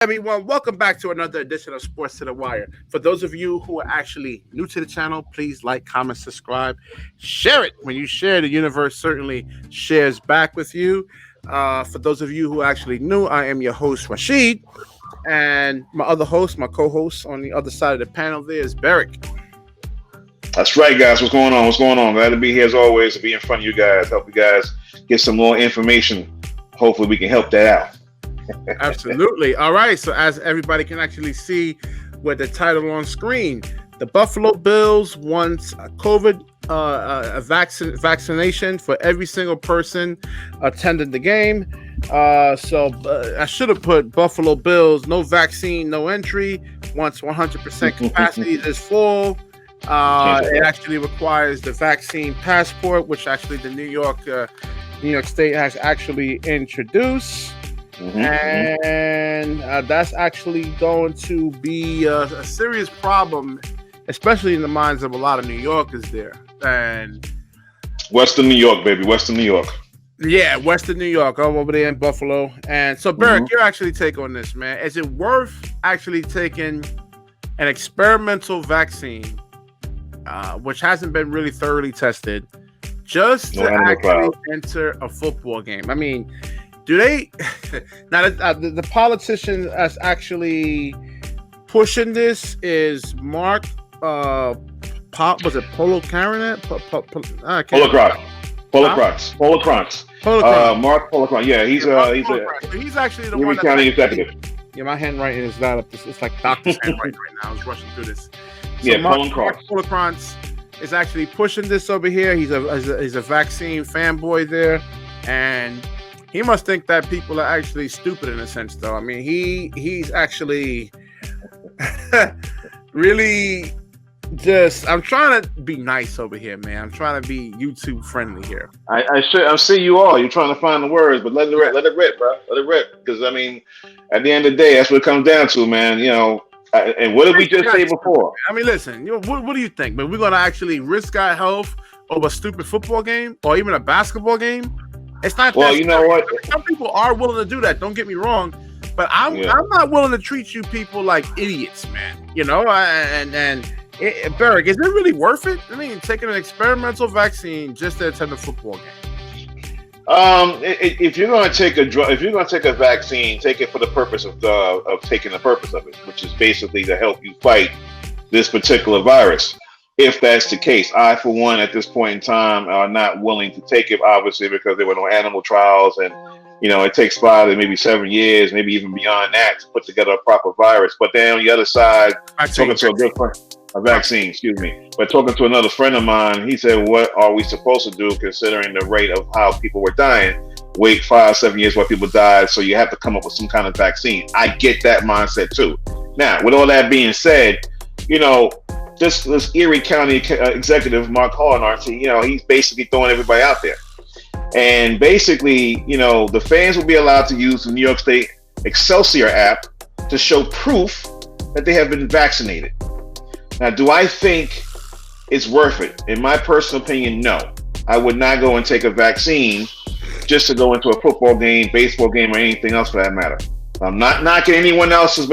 Everyone, welcome back to another edition of Sports to the Wire. For those of you who are actually new to the channel, please like, comment, subscribe, share it. When you share, the universe certainly shares back with you. For those of you who are actually new, I am your host, Rashid. And my other host, my co-host on the other side of the panel there is Beric. That's right, guys. What's going on? What's going on? Glad to be here as always, to be in front of you guys, help you guys get some more information. Hopefully we can help that out. Absolutely. All right. So as everybody can actually see with the title on screen, the Buffalo Bills wants a COVID vaccination for every single person attending the game. So I should have put Buffalo Bills, no vaccine, no entry. Once 100% capacity is full. It actually requires the vaccine passport, which actually the New York State has actually introduced. And that's actually going to be a serious problem, especially in the minds of a lot of New Yorkers there. And Western New York, baby. Western New York. Yeah, Western New York. I'm over there in Buffalo. And so, Beric, your actually take on this, man. Is it worth actually taking an experimental vaccine, which hasn't been really thoroughly tested, just to actually enter a football game? I mean, do they now? The politician that's actually pushing this is Mark. Was it Poloncarz? Poloncarz. Mark Poloncarz. Yeah, he's actually the Erie County executive. Yeah, my handwriting is not up. It's like doctor's handwriting right now. I was rushing through this. So Mark Poloncarz is actually pushing this over here. He's a vaccine fanboy there, and he must think that people are actually stupid in a sense, though. I mean, he's actually really just. I'm trying to be nice over here, man. I'm trying to be YouTube friendly here. I see you all. You're trying to find the words, but let it rip, bro. Let it rip, because I mean, at the end of the day, that's what it comes down to, man. You know. And what did we just say before? I mean, listen. What do you think, man? We're gonna actually risk our health over a stupid football game or even a basketball game? It's not. Well, you know what? Some people are willing to do that. Don't get me wrong, but I'm not willing to treat you people like idiots, man. You know, Beric, is it really worth it? I mean, taking an experimental vaccine just to attend a football game. If you're going to take a vaccine, take it for the purpose of taking the purpose of it, which is basically to help you fight this particular virus. If that's the case, I, for one, at this point in time, are not willing to take it, obviously, because there were no animal trials, and it takes 5 to maybe 7 years, maybe even beyond that, to put together a proper virus. But then on the other side, talking to a good friend, a vaccine, excuse me. But talking to another friend of mine, he said, "What are we supposed to do, considering the rate of how people were dying? Wait 5-7 years while people died, so you have to come up with some kind of vaccine." I get that mindset too. Now, with all that being said, this Erie County executive, Mark Poloncarz, he's basically throwing everybody out there. And basically, the fans will be allowed to use the New York State Excelsior app to show proof that they have been vaccinated. Now, do I think it's worth it? In my personal opinion, no. I would not go and take a vaccine just to go into a football game, baseball game, or anything else for that matter. I'm not knocking anyone else's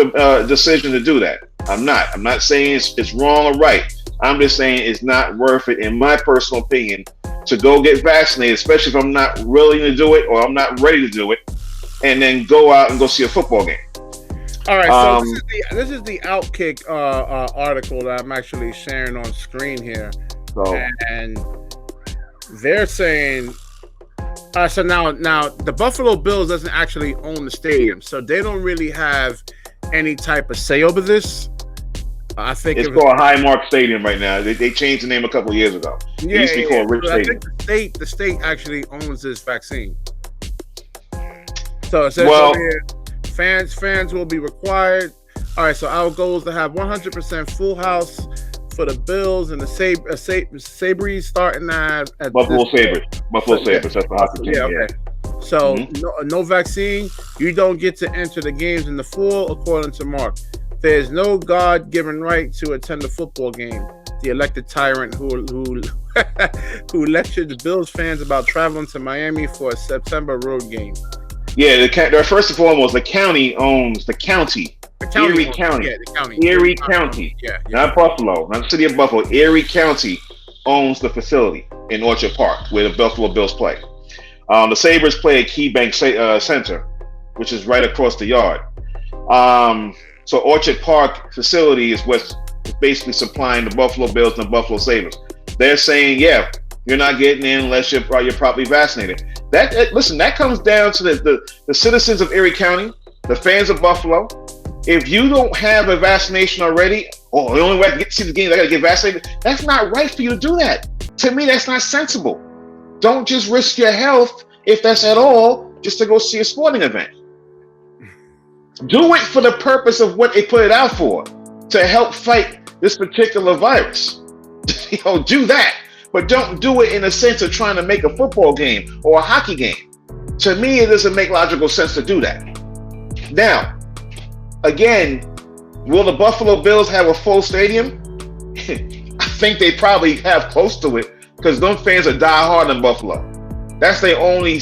decision to do that. I'm not saying it's wrong or right. I'm just saying it's not worth it, in my personal opinion, to go get vaccinated, especially if I'm not willing to do it or I'm not ready to do it, and then go out and go see a football game. All right, so this is the Outkick article that I'm actually sharing on screen here, and they're saying. So now the Buffalo Bills doesn't actually own the stadium, so they don't really have any type of say over this. I think it's called Highmark Stadium right now. They changed the name a couple of years ago. It used to be called Rich Stadium. I think the state actually owns this vaccine. So it says over here, fans will be required. All right, so our goal is to have 100% full house for the Bills and the Sabres starting at Buffalo Sabres. Buffalo Sabres. That's the hockey team. Yeah, okay. So no vaccine. You don't get to enter the games in the full, according to Mark. There's no God-given right to attend a football game. The elected tyrant who lectured the Bills fans about traveling to Miami for a September road game. Yeah, first and foremost, the county owns the county. Erie County. Yeah, the county. Erie County. Yeah. Not Buffalo, not the city of Buffalo. Erie County owns the facility in Orchard Park where the Buffalo Bills play. The Sabres play at KeyBank Center, which is right across the yard. So Orchard Park facility is what's basically supplying the Buffalo Bills and the Buffalo Sabres. They're saying, yeah, you're not getting in unless you're properly vaccinated. Listen, that comes down to the citizens of Erie County, the fans of Buffalo. If you don't have a vaccination already, or the only way I can see the game, I got to get vaccinated, that's not right for you to do that. To me, that's not sensible. Don't just risk your health, if that's at all, just to go see a sporting event. Do it for the purpose of what they put it out for, to help fight this particular virus. Do that. But don't do it in a sense of trying to make a football game or a hockey game. To me, it doesn't make logical sense to do that. Now, again, will the Buffalo Bills have a full stadium? I think they probably have close to it because those fans are diehard in Buffalo. That's their only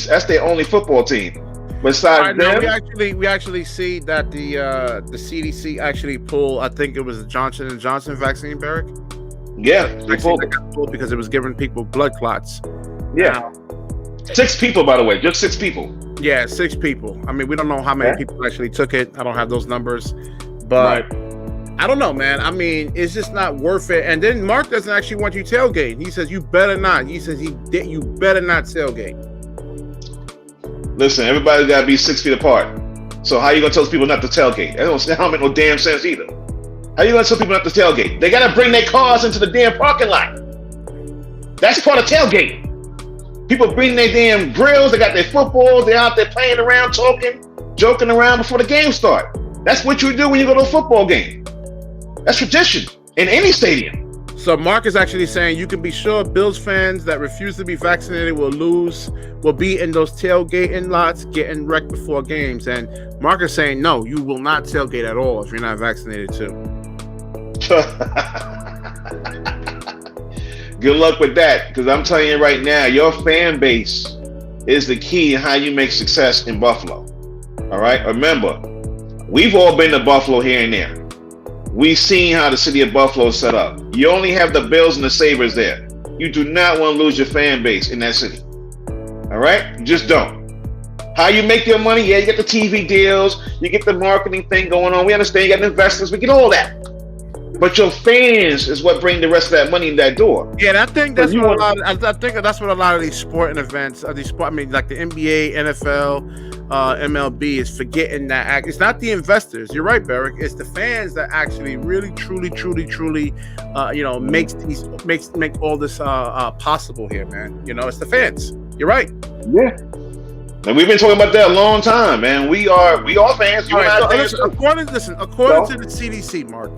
football team. Besides them, we actually see that the CDC actually pulled. I think it was the Johnson & Johnson vaccine, Barrick. Yeah, they got pulled because it was giving people blood clots. Yeah, 6 people, by the way, just 6 people. Yeah, 6 people. I mean, we don't know how many people actually took it. I don't have those numbers, but I don't know, man. I mean, it's just not worth it. And then Mark doesn't actually want you tailgate. He says you better not. He says you better not tailgate. Listen, everybody's got to be 6 feet apart. So how you gonna tell people not to tailgate? That don't make no damn sense either. How you gonna tell people not to tailgate? They gotta bring their cars into the damn parking lot. That's part of tailgate. People bring their damn grills. They got their footballs. They're out there playing around, talking, joking around before the game start. That's what you do when you go to a football game. That's tradition in any stadium. So Mark is actually saying you can be sure Bills fans that refuse to be vaccinated will be in those tailgating lots getting wrecked before games. And Mark is saying, no, you will not tailgate at all if you're not vaccinated too. Good luck with that, because I'm telling you right now, your fan base is the key in how you make success in Buffalo. All right? Remember, we've all been to Buffalo here and there. We've seen how the city of Buffalo is set up. You only have the Bills and the Sabres there. You do not want to lose your fan base in that city. All right? You just don't. How you make your money? Yeah, you get the TV deals. You get the marketing thing going on. We understand you got investors. We get all that. But your fans is what bring the rest of that money in that door. Yeah, and I think that's what a lot of these sporting events, like the NBA, NFL, MLB is forgetting that it's not the investors. You're right, Barrick. It's the fans that actually really, truly, make all this possible here, man. It's the fans. You're right. Yeah. And we've been talking about that a long time, man. We are fans. According to the CDC, Mark.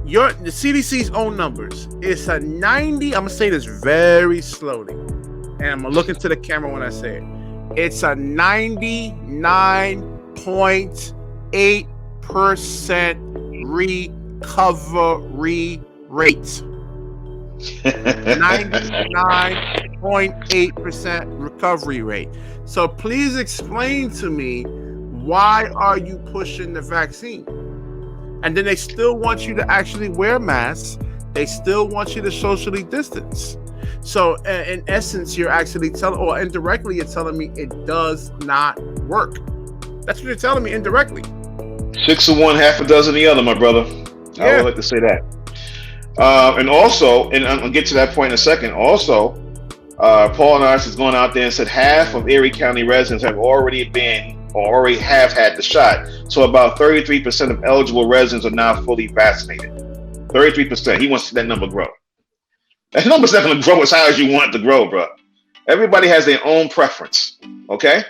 The CDC's own numbers. It's a 90. I'm gonna say this very slowly, and I'm gonna look into the camera when I say it. It's a 99.8% recovery rate. 99.8% recovery rate. So please explain to me, why are you pushing the vaccine? And then they still want you to actually wear masks. They still want you to socially distance. So in essence, you're actually telling, or indirectly, you're telling me it does not work. That's what you're telling me indirectly. 6 of one, half a dozen of the other, my brother. Yeah. I would like to say that. And also, and I'll get to that point in a second. Also, Poloncarz has gone out there and said half of Erie County residents have already have had the shot. So about 33% of eligible residents are now fully vaccinated. 33%. He wants to see that number grow. That number's not going to grow as high as you want it to grow, bro. Everybody has their own preference. Okay?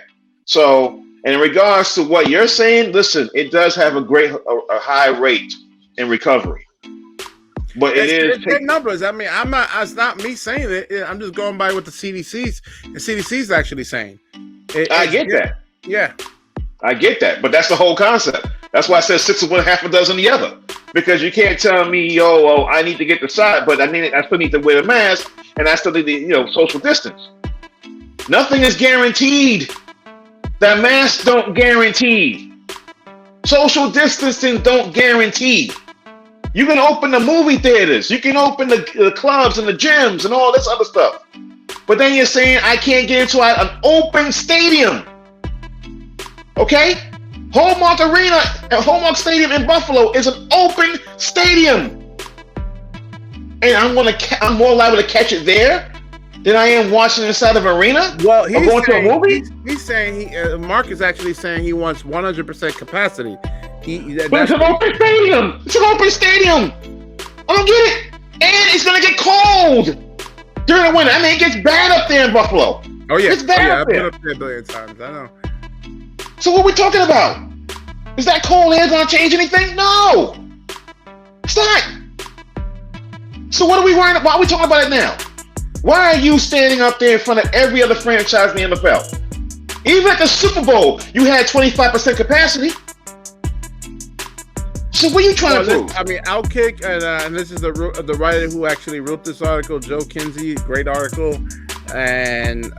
So, in regards to what you're saying, listen, it does have a high rate in recovery. But it's good numbers. I mean, it's not me saying it. I'm just going by what the CDC's actually saying. I get that. Yeah. I get that, but that's the whole concept. That's why I said 6 of one, half a dozen of the other. Because you can't tell me, I need to get the shot, but I still need to wear a mask, and I still need to, social distance. Nothing is guaranteed. That masks don't guarantee. Social distancing don't guarantee. You can open the movie theaters. You can open the clubs and the gyms and all this other stuff. But then you're saying I can't get into an open stadium. Okay? Hallmark Arena and Hallmark Stadium in Buffalo is an open stadium. And I'm more liable to catch it there than I am watching inside of an arena. Well, he's going saying, to a movie. He's saying Mark is actually saying he wants 100% capacity. But it's an open stadium. It's an open stadium. I don't get it. And it's gonna get cold during the winter. I mean, it gets bad up there in Buffalo. Oh yeah, it's bad up there. I've been up there a billion times. I know. So what are we talking about? Is that cold air gonna change anything? No, it's not. So what are we worrying about? Why are we talking about it now? Why are you standing up there in front of every other franchise in the NFL? Even at the Super Bowl, you had 25% capacity. So what are you trying to prove? I mean, Outkick, and this is the writer who actually wrote this article, Joe Kinsey, great article. And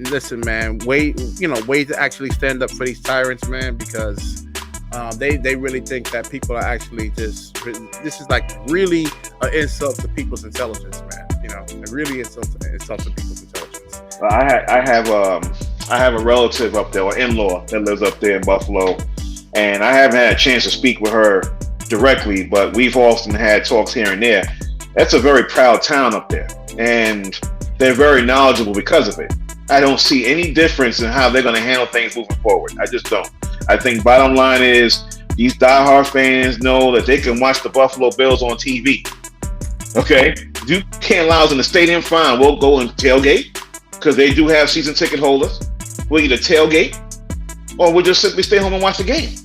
listen, man, wait to actually stand up for these tyrants, man, because they really think that people are actually this is like really an insult to people's intelligence, man. You know, it really insults to people's intelligence. I have a relative up there, or in-law that lives up there in Buffalo, and I haven't had a chance to speak with her directly, but we've often had talks here and there. That's a very proud town up there, and they're very knowledgeable because of it. I don't see any difference in how they're going to handle things moving forward. I just don't. I think bottom line is these diehard fans know that they can watch the Buffalo Bills on TV. Okay? You can't allow us in the stadium, fine. We'll go and tailgate because they do have season ticket holders. We'll either tailgate or we'll just simply stay home and watch the game.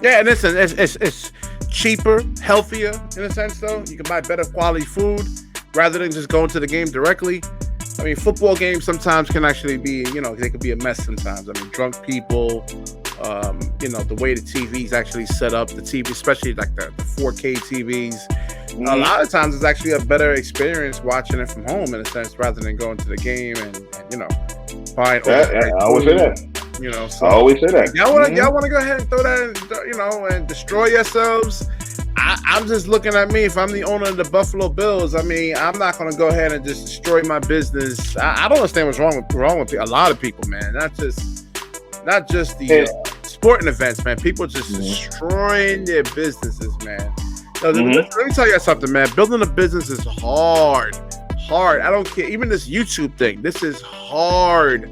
Yeah, and listen, it's cheaper, healthier in a sense, though. You can buy better quality food rather than just going to the game directly. I mean, football games sometimes can actually be, they could be a mess sometimes. I mean, drunk people, the way the TV's actually set up, the TV, especially like the 4K TVs. Mm-hmm. A lot of times it's actually a better experience watching it from home in a sense rather than going to the game and buying. I always say that. So I always say that. Y'all want to go ahead and throw that, and destroy yourselves. I'm just looking at me. If I'm the owner of the Buffalo Bills, I mean, I'm not going to go ahead and just destroy my business. I don't understand what's wrong with a lot of people, man. Not just the sporting events, man. People just destroying their businesses, man. Let me tell you something, man. Building a business is hard. I don't care. Even this YouTube thing, this is hard.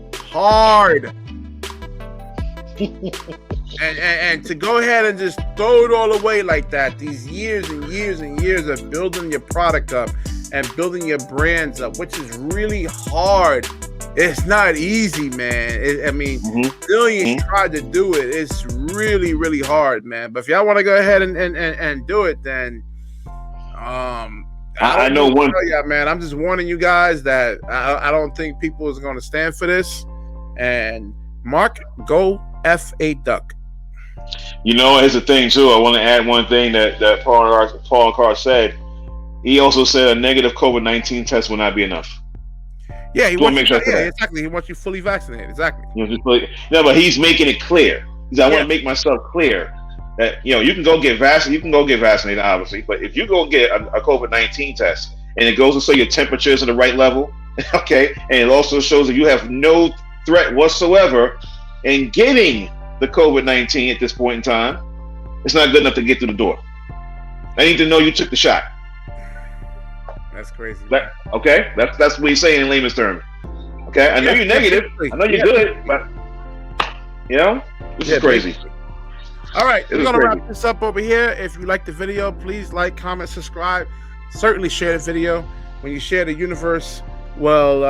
And to go ahead and just throw it all away like that, these years and years and years of building your product up and building your brands up, which is really hard. It's not easy, man. Millions tried to do it. It's really, really hard, man. But if y'all want to go ahead and do it, then I know one. Yeah, man. I'm just warning you guys that I don't think people is going to stand for this. And Mark, go F a duck. Here's the thing too. I want to add one thing that Poloncarz said. He also said a negative COVID-19 test will not be enough. Yeah, he wants exactly. He wants you fully vaccinated. Exactly. But he's making it clear. I want to make myself clear that you can go get vaccinated. You can go get vaccinated, obviously. But if you go get a COVID-19 test and it goes to say your temperature is at the right level, okay, and it also shows that you have no threat whatsoever in getting the COVID-19 at this point in time, it's not good enough to get through the door. I need to know you took the shot. That's crazy. Okay, that's what he's saying in layman's terms. Okay, I know you're negative. I know you're good, but this is crazy. All right, we're gonna wrap this up over here. If you like the video, please like, comment, subscribe. Certainly share the video. When you share, the universe will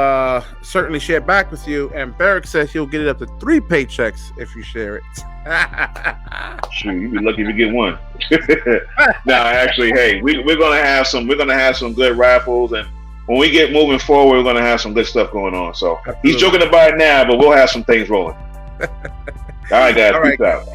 certainly share back with you. And Barrick says he'll get it up to 3 paychecks if you share it. Sure, you'd be lucky if you get one. Now, actually, hey, we're gonna have some good raffles, and when we get moving forward, we're gonna have some good stuff going on. So Absolutely. He's joking about it now, but we'll have some things rolling. All right, guys. Peace out.